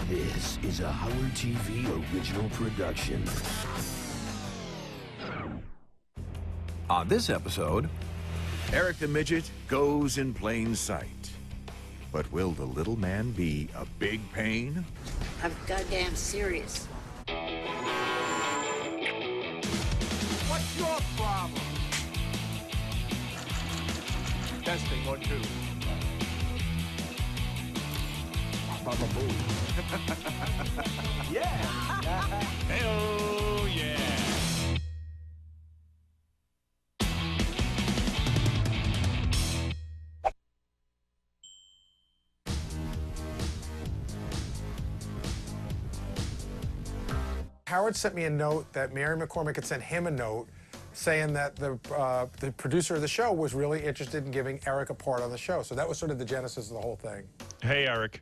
This is a Howard TV original production. On this episode, Eric the Midget goes in plain sight. But will the little man be a big pain? I'm goddamn serious. What's your problem? Testing 1, 2. Baba boo. Yeah. Hell yeah. Howard sent me a note that Mary McCormick had sent him a note saying that the producer of the show was really interested in giving Eric a part on the show. So that was sort of the genesis of the whole thing. Hey, Eric.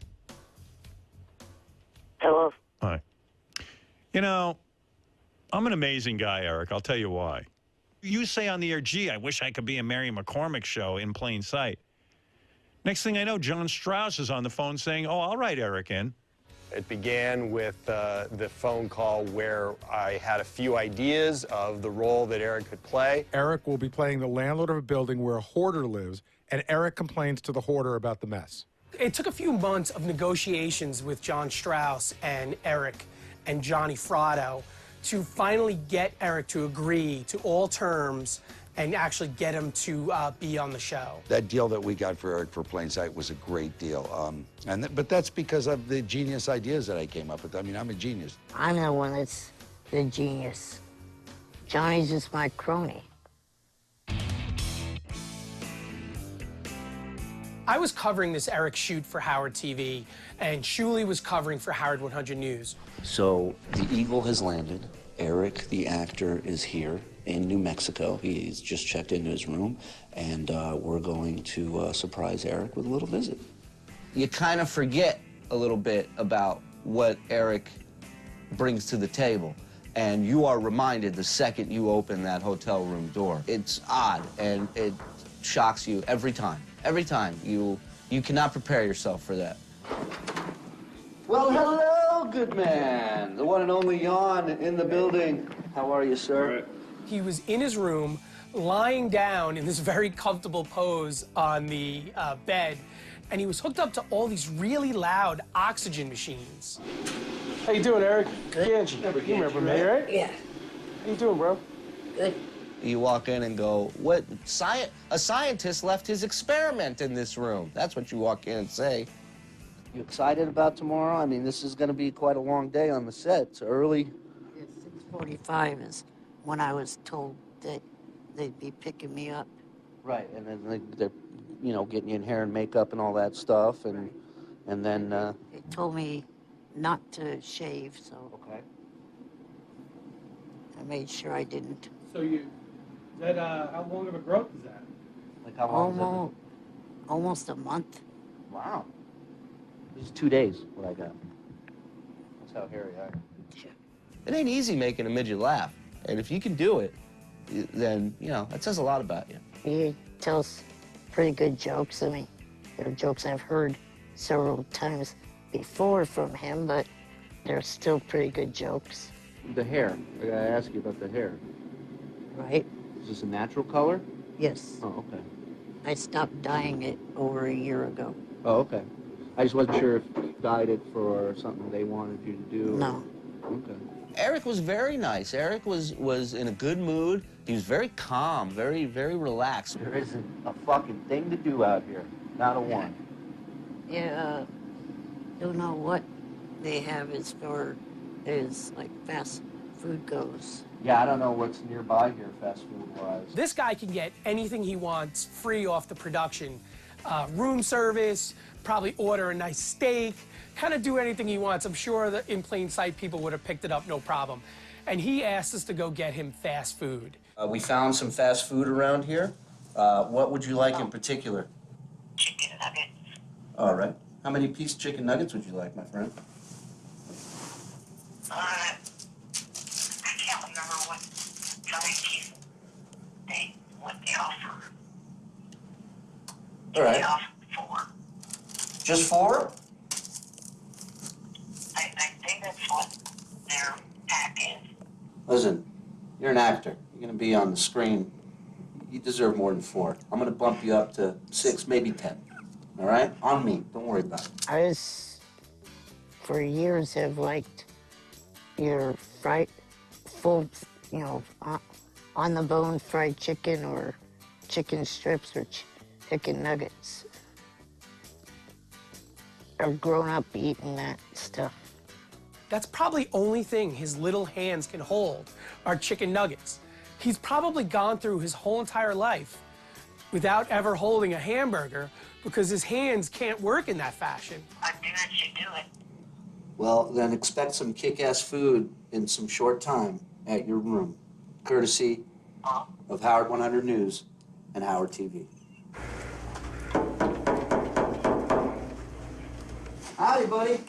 Hello. Hi. You know, I'm an amazing guy, Eric. I'll tell you why. You say on the air, gee, I wish I could be a Mary McCormick show in plain sight. Next thing I know, John Strauss is on the phone saying, oh, I'll write Eric in. It began with the phone call where I had a few ideas of the role that Eric could play. Eric will be playing the landlord of a building where a hoarder lives, and Eric complains to the hoarder about the mess. It took a few months of negotiations with John Strauss and Eric and Johnny Fratto to finally get Eric to agree to all terms and actually get him to be on the show. That deal that we got for Eric for Plain Sight was a great deal. But that's because of the genius ideas that I came up with. I mean, I'm a genius. I'm the one that's the genius. Johnny's just my crony. I was covering this Eric shoot for Howard TV, and Shuli was covering for Howard 100 News. So the Eagle has landed. Eric, the actor, is here in New Mexico. He's just checked into his room, and we're going to surprise Eric with a little visit. You kind of forget a little bit about what Eric brings to the table, and you are reminded the second you open that hotel room door. It's odd, and it shocks you every time. Every time. You cannot prepare yourself for that. Well, hello, good man. The one and only Jan in the building. How are you, sir? He was in his room, lying down in this very comfortable pose on the bed, and he was hooked up to all these really loud oxygen machines. How you doing, Eric? Good. Ganji. You remember me, right? Yeah. How you doing, bro? Good. You walk in and go, what? A scientist left his experiment in this room. That's what you walk in and say. You excited about tomorrow? I mean, this is going to be quite a long day on the set. It's early. 6:45 is when I was told that they'd be picking me up. Right, and then they're, you know, getting you in hair and makeup and all that stuff, and then. They told me not to shave, so. Okay. I made sure I didn't. So how long of a growth is that? Like how long? Almost a month. Wow. This is 2 days. What I got. That's how hairy I am. It ain't easy making a midget laugh. And if you can do it, then, you know, that says a lot about you. He tells pretty good jokes. I mean, there are jokes I've heard several times before from him, but they're still pretty good jokes. The hair. I gotta ask you about the hair. Right? Is this a natural color? Yes. Oh, okay. I stopped dyeing it over a year ago. Oh, okay. I just wasn't sure if you dyed it for something they wanted you to do. No. Okay. Eric was very nice. Eric was in a good mood. He was very calm, very, very relaxed. There isn't a fucking thing to do out here. Not a one. Yeah, don't know what they have as far as, like, fast food goes. Yeah, I don't know what's nearby here, fast food-wise. This guy can get anything he wants free off the production. Room service, probably order a nice steak, kind of do anything he wants. I'm sure that in plain sight people would have picked it up, no problem. And he asked us to go get him fast food. We found some fast food around here. What would you like in particular? Chicken nuggets. All right. How many piece chicken nuggets would you like, my friend? I can't remember what size what they offer. All right. They offer 4. Just 4? I Listen, you're an actor. You're going to be on the screen. You deserve more than 4. I'm going to bump you up to 6, maybe 10. All right? On me. Don't worry about it. I was, for years, have liked your full, you know, on the bone fried chicken or chicken strips or chicken nuggets. I've grown up eating that stuff. That's probably the only thing his little hands can hold are chicken nuggets. He's probably gone through his whole entire life without ever holding a hamburger because his hands can't work in that fashion. I do that you do it. Well, then expect some kick-ass food in some short time at your room, courtesy of Howard 100 News and Howard TV. Howdy, buddy.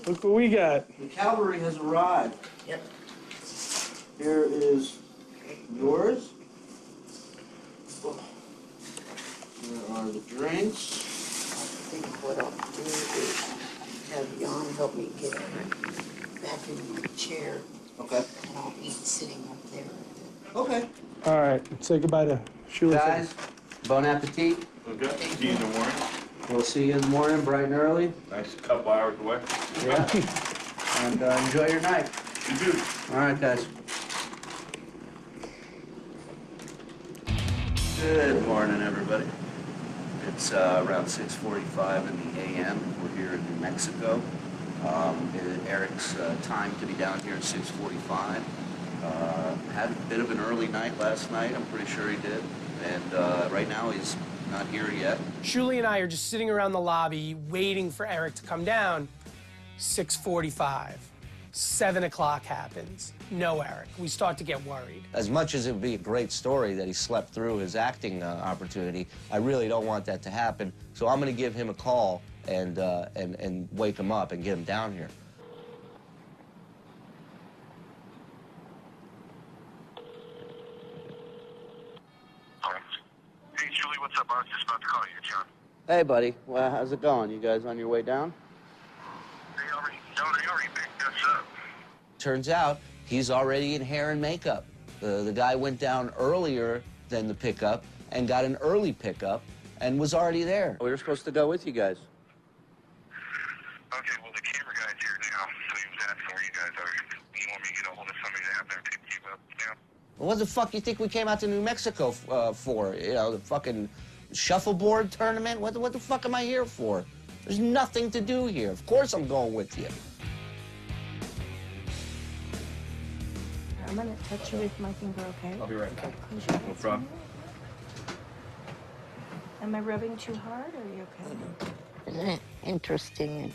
Look what we got. The cavalry has arrived. Yep. Here is yours. Here are the drinks. I think what I'll do is have Jan help me get back in my chair. Okay. And I'll eat sitting up there. Okay. All right, say goodbye to Shula. Guys, bon appetit. Okay. See you in the morning. We'll see you in the morning, bright and early. Nice couple hours away. Yeah. And enjoy your night. You too. All right, guys. Good morning, everybody. It's around 6:45 in the a.m. We're here in New Mexico. Eric's time to be down here at 6:45. Had a bit of an early night last night. I'm pretty sure he did. And right now he's not here yet. Shuli and I are just sitting around the lobby waiting for Eric to come down. 6:45. 7 o'clock happens. No Eric. We start to get worried. As much as it would be a great story that he slept through his acting opportunity, I really don't want that to happen. So I'm going to give him a call and wake him up and get him down here. Hey, Julie, what's up? I was just about to call you, John. Hey, buddy. Well, how's it going? You guys on your way down? They already picked us up. Turns out he's already in hair and makeup. The guy went down earlier than the pickup and got an early pickup and was already there. We were supposed to go with you guys. Okay, well, the camera guy's here now, so he was asking where you guys are. You want me to get a hold of somebody to have them pick you up now? Well, what the fuck you think we came out to New Mexico for? You know, the fucking shuffleboard tournament? What the fuck am I here for? There's nothing to do here. Of course I'm going with you. I'm gonna touch you with my finger, okay? I'll be right back. Close your No eyes. problem. Am I rubbing too hard, or are you okay? Isn't it interesting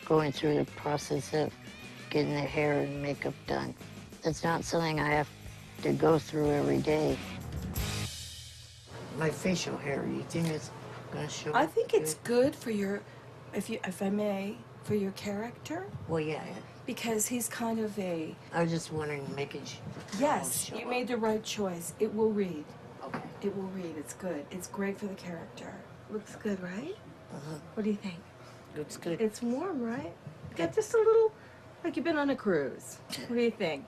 going through the process of getting the hair and makeup done? That's not something I have to go through every day. My facial hair, you think it's gonna show? I think it's good for your, if I may, for your character. Well, yeah. Because he's kind of a. I was just wondering, making sure. Yes, show you up. made the right choice. It will read. Okay. It will read. It's good. It's great for the character. Looks good, right? Uh-huh. What do you think? Looks good. It's warm, right? Got just a little, like you've been on a cruise. What do you think?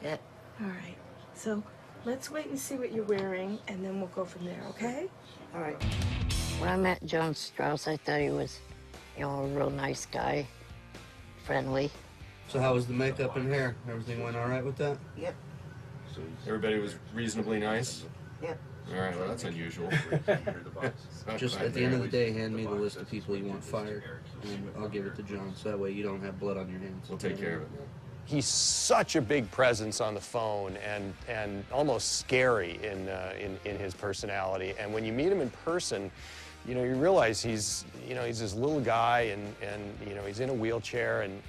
Yeah. All right. So let's wait and see what you're wearing, and then we'll go from there, okay? All right. When I met John Strauss, I thought he was, you know, a real nice guy, friendly. So how was the makeup and hair? Everything went all right with that? Yep. So everybody was reasonably nice? Yep. All right, well, that's unusual. Just at the end of the day, hand me the list of people you want fired, and I'll give it to John, so that way you don't have blood on your hands. We'll take care of it. He's such a big presence on the phone and almost scary in his personality. And when you meet him in person, you know, you realize he's this little guy and you know, he's in a wheelchair and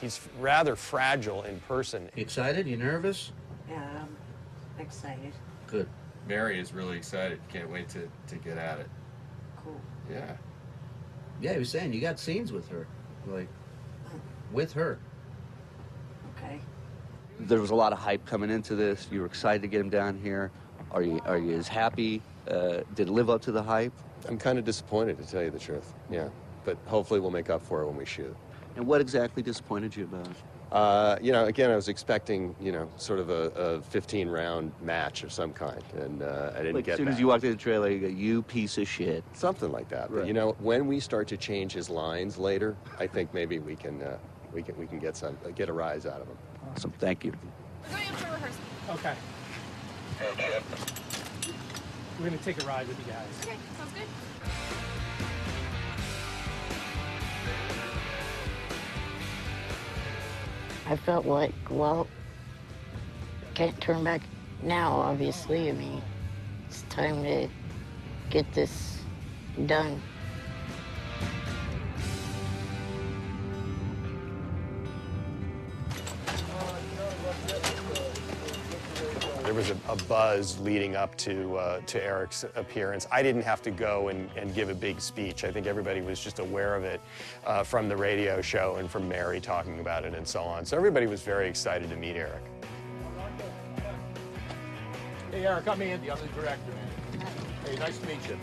he's rather fragile in person. You excited? You nervous? Yeah, I'm excited. Good. Mary is really excited. Can't wait to get at it. Cool. Yeah. Yeah, he was saying you got scenes with her, like, with her. Okay. There was a lot of hype coming into this. You were excited to get him down here. Are you as happy? Did it live up to the hype? I'm kind of disappointed, to tell you the truth. Yeah, but hopefully we'll make up for it when we shoot. And what exactly disappointed you about it? You know, again, I was expecting, you know, sort of a 15-round match of some kind, and I didn't Like get that. as soon as you walked in the trailer, you go, "You piece of shit." Something like that. Right. But you know, when we start to change his lines later, I think maybe we can get a rise out of him. Awesome. Thank you. We're going up for rehearsal. Okay. We're going to take a ride with you guys. Okay, sounds good. I felt like, well, can't turn back now, obviously. I mean, it's time to get this done. There was a buzz leading up to Eric's appearance. I didn't have to go and give a big speech. I think everybody was just aware of it from the radio show and from Mary talking about it and so on. So everybody was very excited to meet Eric. Hey, Eric, I'm Andy. I'm the director, man. Hey, nice to meet you.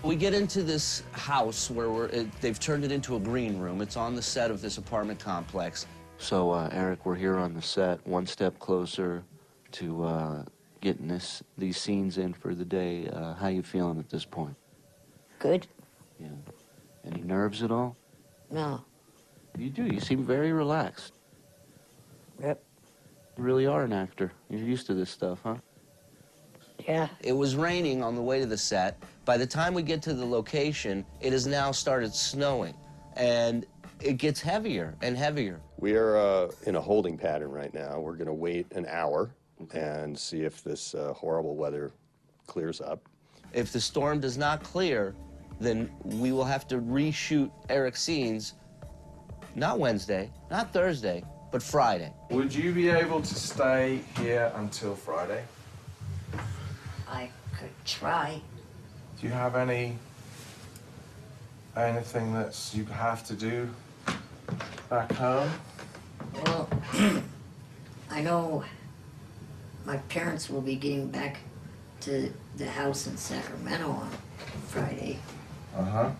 We get into this house where they've turned it into a green room. It's on the set of this apartment complex. So, Eric, we're here on the set, one step closer to getting these scenes in for the day. How you feeling at this point? Good? Yeah. Any nerves at all? No. You do. You seem very relaxed. Yep. You really are an actor. You're used to this stuff, huh? Yeah. It was raining on the way to the set. By the time we get to the location, it has now started snowing, and it gets heavier and heavier. We are in a holding pattern right now. We're going to wait an hour and see if this horrible weather clears up. If the storm does not clear, then we will have to reshoot Eric's scenes, not Wednesday, not Thursday, but Friday. Would you be able to stay here until Friday? I could try. Do you have anything that you have to do back home? Well, I know my parents will be getting back to the house in Sacramento on Friday. Uh-huh.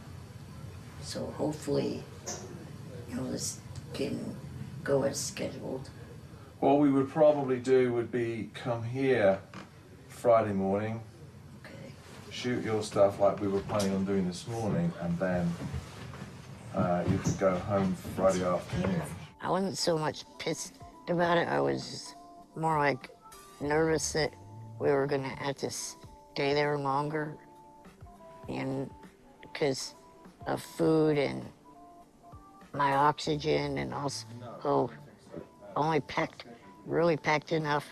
So hopefully, you know, this can go as scheduled. What we would probably do would be come here Friday morning, shoot your stuff like we were planning on doing this morning, and then you could go home Friday afternoon. I wasn't so much pissed about it. I was just more like nervous that we were gonna have to stay there longer, and because of food and my oxygen, and also only really packed enough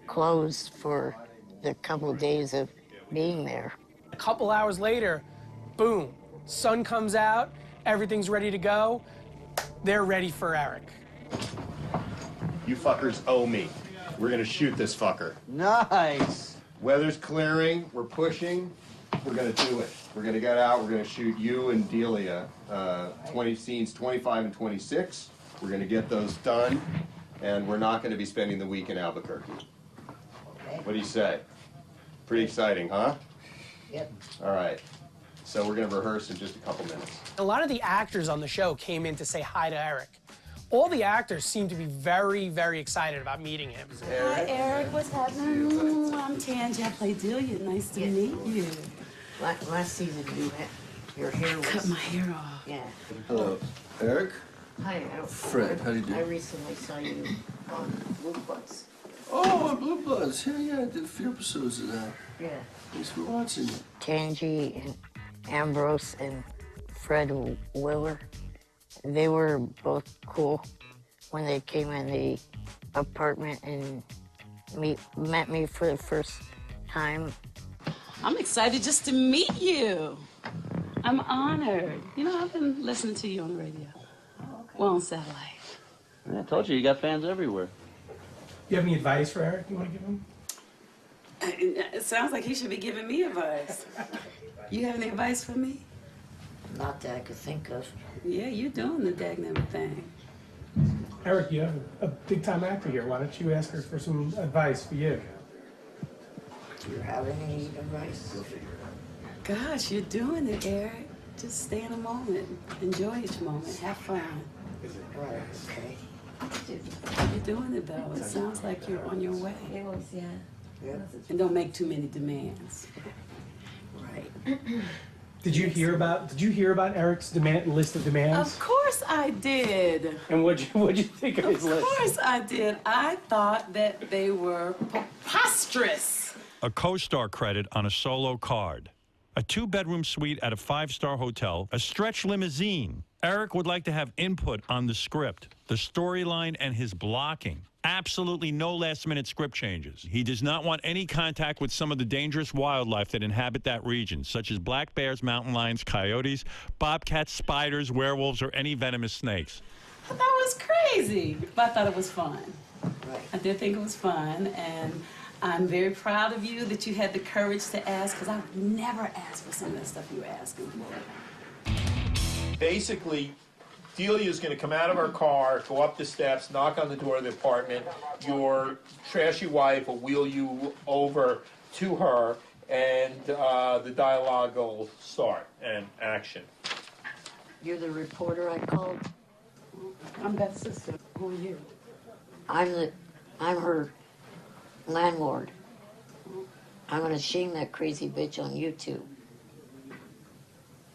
clothes for the couple of days of being there. A couple hours later, boom, sun comes out, everything's ready to go. They're ready for Eric. You fuckers owe me. We're gonna shoot this fucker. Nice. Weather's clearing, we're pushing, we're gonna do it. We're gonna get out, we're gonna shoot you and Delia, 20 scenes, 25 and 26. We're gonna get those done, and we're not gonna be spending the week in Albuquerque. What do you say? Pretty exciting, huh? Yep. All right. So we're going to rehearse in just a couple minutes. A lot of the actors on the show came in to say hi to Eric. All the actors seem to be very, very excited about meeting him. Hi, Eric. What's happening? I'm Tangi. I play Delia. Nice to meet you. Last season, your hair was... Cut my hair off. Yeah. Hello, Eric. Hi, Fred, how do you do? I recently saw you on Blue Bloods. Oh, Blue Bloods. Yeah, I did a few episodes of that. Yeah. Thanks for watching. Tangi and Ambrose and Fred Willer, they were both cool when they came in the apartment and met me for the first time. I'm excited just to meet you. I'm honored. You know, I've been listening to you on the radio. Well, on satellite. I told you got fans everywhere. You have any advice for Eric you want to give him? It sounds like he should be giving me advice. You have any advice for me? Not that I could think of. Yeah, you're doing the daggum thing. Eric, you have a big-time actor here. Why don't you ask her for some advice for you? Do you have any advice? Gosh, you're doing it, Eric. Just stay in the moment. Enjoy each moment. Have fun. Right, okay. You're doing it, though. It sounds like you're on your way. It was, yeah. And don't make too many demands. Right. Did you hear about Eric's list of demands? Of course I did. And what'd you think of his list? Of course I did. I thought that they were preposterous. A co-star credit on a solo card, a 2-bedroom suite at a 5-star hotel, a stretch limousine. Eric would like to have input on the script, the storyline, and his blocking. Absolutely no last-minute script changes. He does not want any contact with some of the dangerous wildlife that inhabit that region, such as black bears, mountain lions, coyotes, bobcats, spiders, werewolves, or any venomous snakes. I thought it was crazy, but I thought it was fun. Right. I did think it was fun, and I'm very proud of you that you had the courage to ask, because I would never ask for some of the stuff you were asking for. Basically, Delia's going to come out of her car, go up the steps, knock on the door of the apartment. Your trashy wife will wheel you over to her, and the dialogue will start and action. You're the reporter I called? I'm Beth's sister. Who are you? I'm her landlord. I'm gonna shame that crazy bitch on YouTube.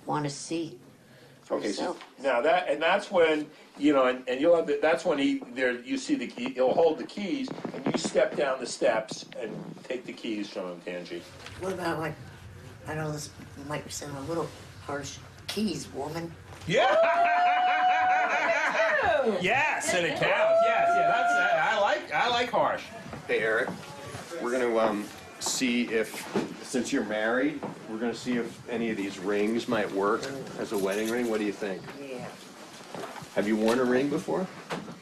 Want to see for Okay, so yourself? now that's when, you know, and you'll have that's when you see the key, he'll hold the keys, and you step down the steps and take the keys from him, Tangi. What about, like, I know this might sound a little harsh, keys, woman? Yeah. Yes, and it counts. Yes, yeah, that's I like harsh. Hey, Eric, we're gonna see if, since you're married, we're gonna see if any of these rings might work as a wedding ring. What do you think? Yeah. Have you worn a ring before?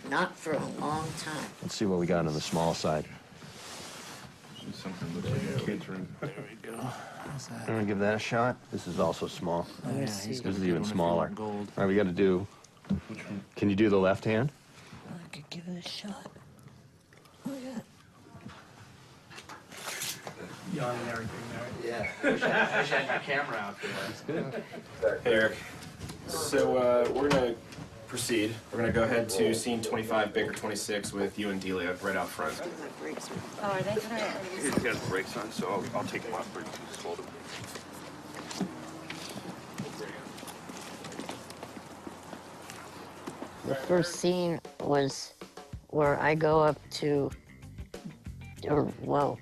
Not for a long time. Let's see what we got on the small side. Something looks like a kid's ring. There we go. I'm gonna give that a shot. This is also small. Oh, yeah, This is even smaller. All right, we got to do. Can you do the left hand? I could give it a shot. Oh, yeah. Yawn and everything there. Yeah. I wish I had your camera out there. That's good. Hey, Eric. So we're gonna proceed. We're gonna go ahead to scene 25, Baker 26, with you and Delia right out front. Oh, are they gonna? He's got the brakes on, so I'll take him off for you. Just hold him. The first scene was where I go up to, or well,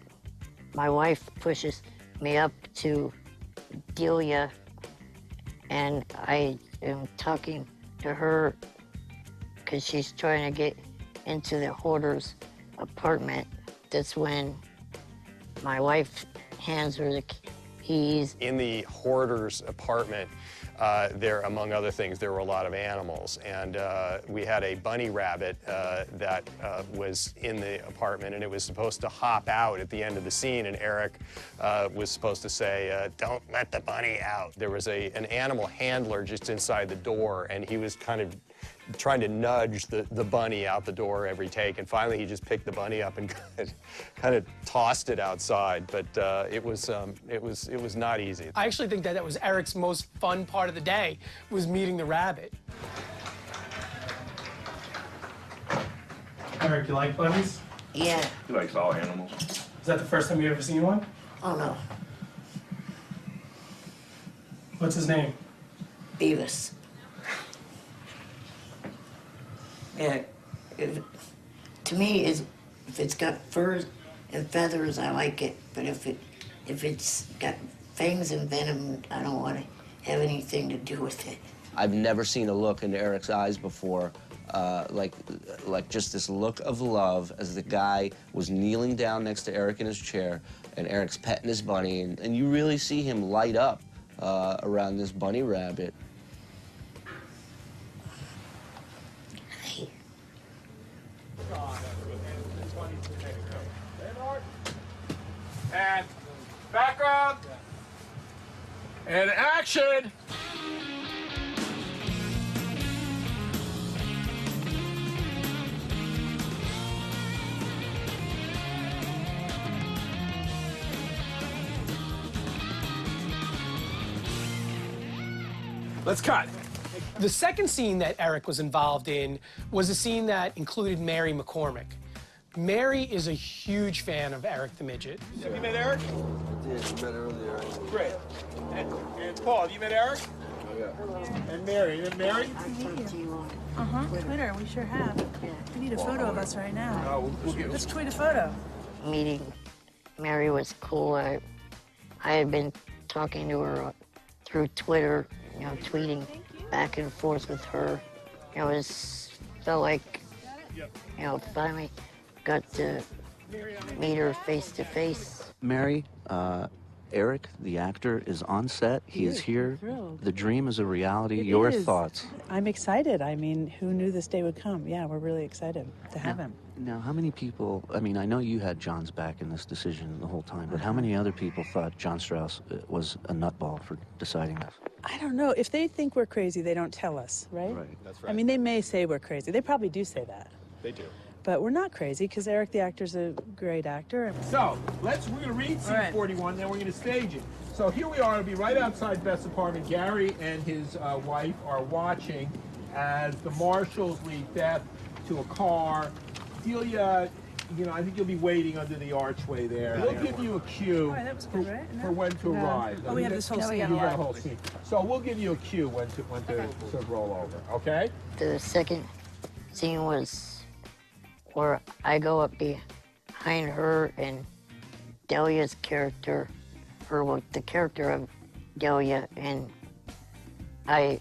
my wife pushes me up to Delia, and I am talking to her because she's trying to get into the hoarder's apartment. That's when my wife hands her the keys. In the hoarder's apartment, there, among other things, there were a lot of animals. And we had a bunny rabbit that was in the apartment, and it was supposed to hop out at the end of the scene, and Eric was supposed to say, "Don't let the bunny out." There was an animal handler just inside the door, and he was kind of trying to nudge the bunny out the door every take, and finally he just picked the bunny up and kind of tossed it outside. But it was not easy. I actually think that was Eric's most fun part of the day, was meeting the rabbit. Eric, you like bunnies? Yeah. He likes all animals. Is that the first time you've ever seen one? Oh, no. What's his name? Beavis. Yeah, to me, if it's got fur and feathers, I like it. But if it's got fangs and venom, I don't want to have anything to do with it. I've never seen a look into Eric's eyes before, like just this look of love as the guy was kneeling down next to Eric in his chair, and Eric's petting his bunny, and you really see him light up around this bunny rabbit. And background. And action. Let's cut. The second scene that Eric was involved in was a scene that included Mary McCormick. Mary is a huge fan of Eric the Midget. Have you met Eric? I did. I met earlier. Great. And Paul, have you met Eric? Oh, yeah. And Mary. And Mary? Uh-huh, Twitter, we sure have. We need a photo of us right now. Oh, we'll get... Let's tweet a photo. Meeting Mary was cool. I had been talking to her through Twitter, you know, tweeting back and forth with her. It felt like, you know, finally got to meet her face to face. Mary, Eric, the actor, is on set. He is here. Thrilled. The dream is a reality. Your thoughts? I'm excited. I mean, who knew this day would come? Yeah, we're really excited to have him. Now, how many people, I mean, I know you had John's back in this decision the whole time, but how many other people thought John Strauss was a nutball for deciding this? I don't know. If they think we're crazy, they don't tell us, right? Right. That's right. I mean, they may say we're crazy. They probably do say that. They do. But we're not crazy because Eric the actor's a great actor. So, we're going to read scene 41, then we're going to stage it. So here we are, it'll be right outside Beth's apartment. Gary and his wife are watching as the marshals lead Beth to a car. Delia, you know, I think you'll be waiting under the archway there. We'll give you a cue for when to arrive. Oh, we have this whole scene. You got a whole scene. So we'll give you a cue when to roll over, okay? The second scene was where I go up behind her and Delia's character, or the character of Delia, and I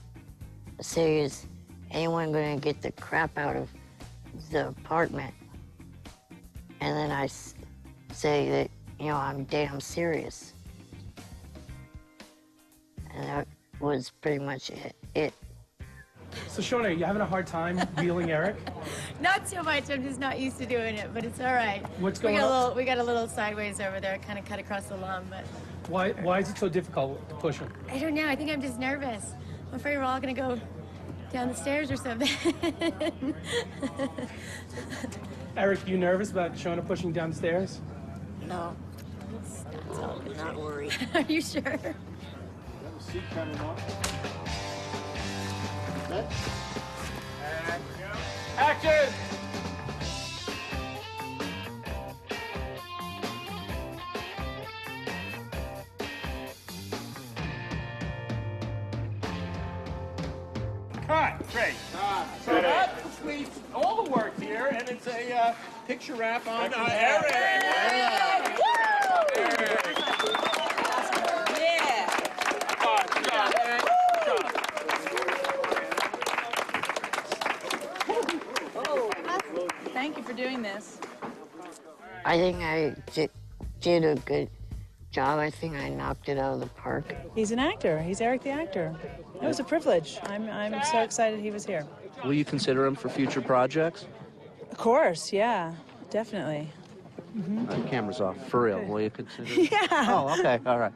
say, is anyone gonna get the crap out of the apartment? And then I say that, you know, I'm damn serious. And that was pretty much it. So, Shauna, you having a hard time wheeling Eric? Not so much. I'm just not used to doing it, but it's all right. What's going on? We got a little sideways over there, kind of cut across the lawn, but... Why is it so difficult to push him? I don't know. I think I'm just nervous. I'm afraid we're all going to go down the stairs or something. Eric, you nervous about Shauna pushing down the stairs? No. That's all good. Not worried. Are you sure? Action! Cut. Great. So that completes all the work here, and it's a picture wrap on Eric. Thank you for doing this. I think I did a good job. I think I knocked it out of the park. He's an actor. He's Eric the actor. It was a privilege. I'm so excited he was here. Will you consider him for future projects? Of course, yeah, definitely. Camera's off. For real, will you consider? Yeah. Oh, okay, all right.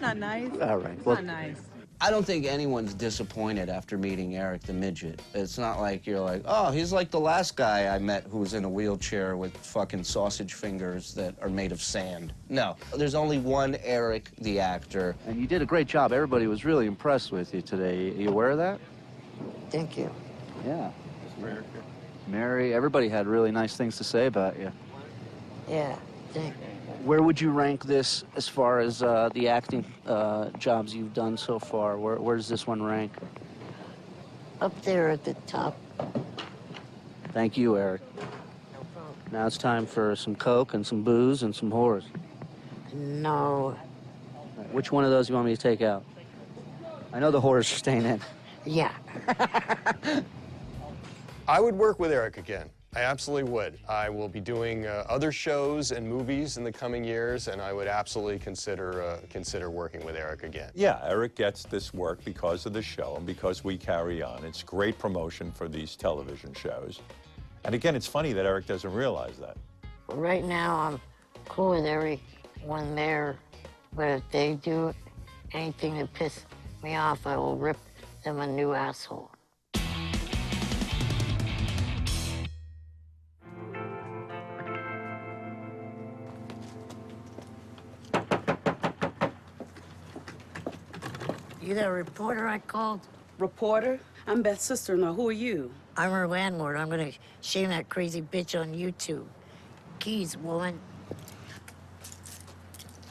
Not nice. All right. It's Well, not nice. I don't think anyone's disappointed after meeting Eric the Midget. It's not like you're like, oh, he's like the last guy I met who was in a wheelchair with fucking sausage fingers that are made of sand. No, there's only one Eric the actor. And you did a great job. Everybody was really impressed with you today. Are you aware of that? Thank you. Yeah. Mary, everybody had really nice things to say about you. Yeah, thank you. Where would you rank this as far as the acting jobs you've done so far? Where does this one rank? Up there at the top. Thank you, Eric. Now it's time for some Coke and some booze and some whores. No. Which one of those do you want me to take out? I know the whores are staying in. Yeah. I would work with Eric again. I absolutely would. I will be doing other shows and movies in the coming years, and I would absolutely consider working with Eric again. Yeah, Eric gets this work because of the show and because we carry on. It's great promotion for these television shows. And again, it's funny that Eric doesn't realize that. Right now, I'm cool with everyone there, but if they do anything to piss me off, I will rip them a new asshole. You that reporter I called? Reporter? I'm Beth's sister-in-law. Who are you? I'm her landlord. I'm gonna shame that crazy bitch on YouTube. Keys, woman.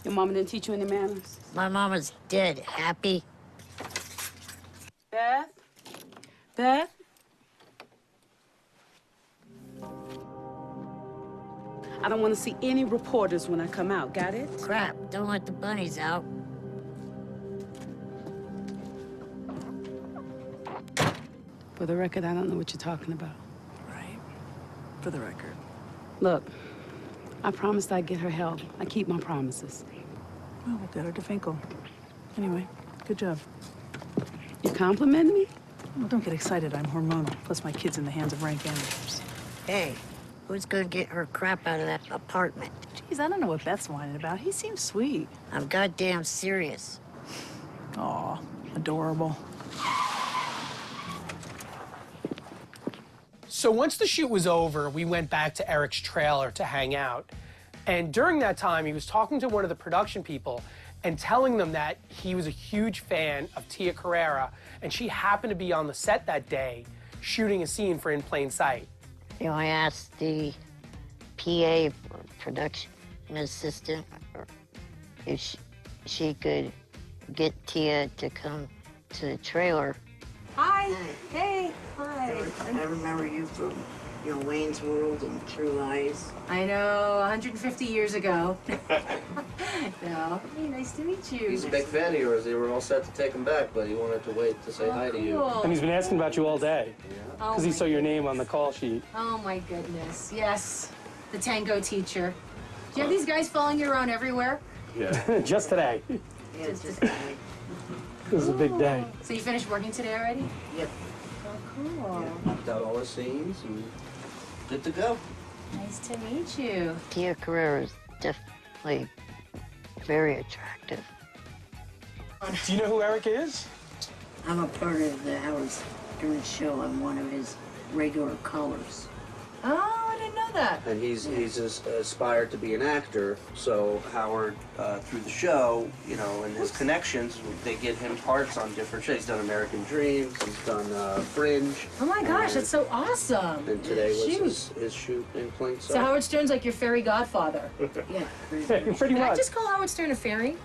Your mama didn't teach you any manners? My mama's dead. Happy? Beth? Beth? I don't want to see any reporters when I come out. Got it? Crap. Don't let the bunnies out. For the record, I don't know what you're talking about. Right. For the record. Look, I promised I'd get her help. I keep my promises. Well, we'll get her to Finkel. Anyway, good job. You complimenting me? Well, don't get excited. I'm hormonal. Plus, my kid's in the hands of rank amateurs. Hey, who's gonna get her crap out of that apartment? Geez, I don't know what Beth's whining about. He seems sweet. I'm goddamn serious. Aw, adorable. So once the shoot was over, we went back to Eric's trailer to hang out. And during that time, he was talking to one of the production people and telling them that he was a huge fan of Tia Carrera, and she happened to be on the set that day shooting a scene for In Plain Sight. You know, I asked the PA, production assistant, if she could get Tia to come to the trailer. Hi. Hey. Hi. I remember you from, you know, Wayne's World and True Lies. I know, 150 years ago. No. Hey, nice to meet you. He's a big fan of yours. They were all set to take him back, but he wanted to wait to say hi to you. Cool. And he's been asking about you all day. Oh, Because he saw your name on the call sheet. Oh my goodness. Yes. The tango teacher. Do you have these guys following you around everywhere? Yeah. Just today. Yeah, just This is a big day. So you finished working today already? Yep. Oh, cool. Knocked out all the scenes and good to go. Nice to meet you. Tia Carrera is definitely very attractive. Do you know who Eric is? I'm a part of the Howard Stern show. I'm one of his regular callers. Oh, I didn't know that. And he's aspired to be an actor, so Howard, through the show, you know, and his connections, they get him parts on different shows. He's done American Dreams, he's done Fringe. Oh my gosh, that's so awesome. And today was his shoot in Plain Sight. So Howard Stern's like your fairy godfather. Yeah. Pretty Can I much. just call Howard Stern a fairy?